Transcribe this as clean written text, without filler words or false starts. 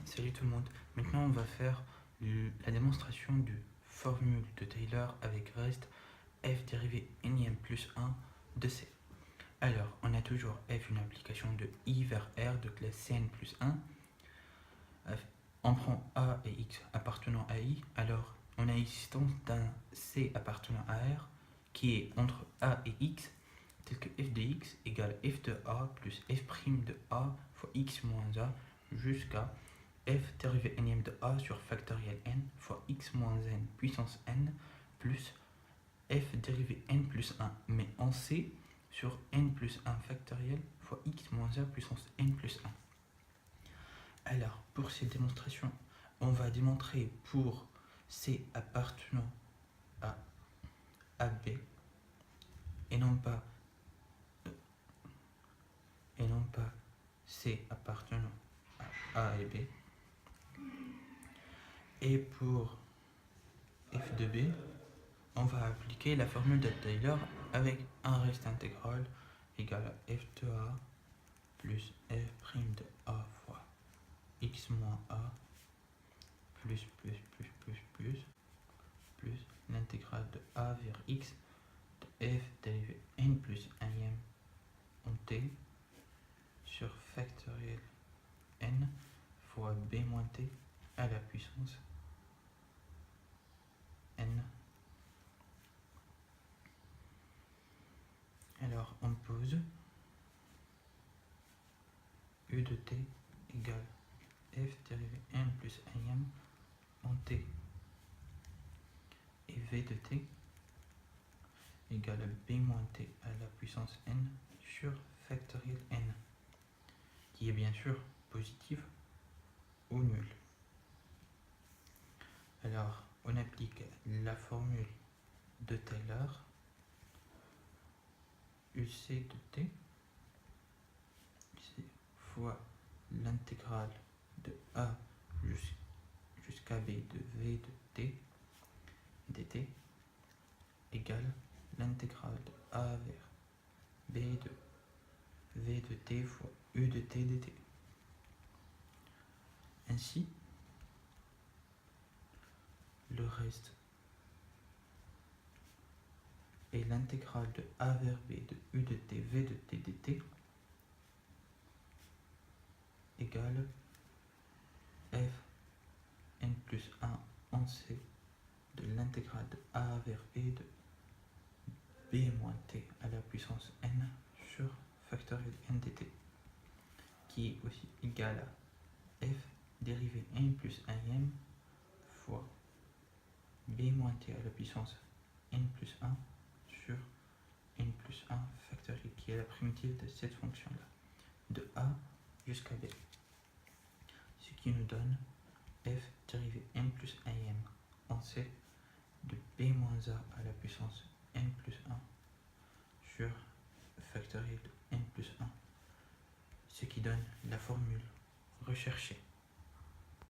Salut tout le monde, maintenant on va faire la démonstration du formule de Taylor avec reste f dérivé n plus 1 de c. Alors, on a toujours f une application de i vers r de classe cn plus 1. On prend a et x appartenant à i, alors on a existence d'un c appartenant à r qui est entre a et x, tel que f de x égale f de a plus f' de a fois x moins a jusqu'à f dérivé n de a sur factoriel n fois x moins n puissance n plus f dérivé n plus 1, mais en c sur n plus 1 factoriel fois x moins a puissance n plus 1. Alors, pour cette démonstration, on va démontrer pour c appartenant à AB et non pas c appartenant à A et B. Et pour f de b, on va appliquer la formule de Taylor avec un reste intégral égal à f de a plus f' de a fois x moins a plus l'intégrale de a vers x de f dérivé n plus 1 en t sur factoriel n fois b moins t à la puissance n. Alors on pose u de t égale f dérivé n plus 1 en t et v de t égale à b moins t à la puissance n sur factoriel n, qui est bien sûr positif ou nul. Alors on applique la formule de Taylor uc de t fois l'intégrale de a jusqu'à b de v de t dt égale l'intégrale de a vers b de v de t fois u de t dt. Ainsi, le reste est l'intégrale de a vers b de u de t v de t dt égale f n plus 1 en c de l'intégrale de a vers b de b moins t à la puissance n sur factoriel n dt, qui est aussi égal à f dérivé n plus 1 fois b moins t à la puissance n plus 1 sur n plus 1 factoriel, qui est la primitive de cette fonction-là, de a jusqu'à b. Ce qui nous donne f dérivé n plus 1 en c de b moins a à la puissance n plus 1 sur factoriel de n plus 1, ce qui donne la formule recherchée.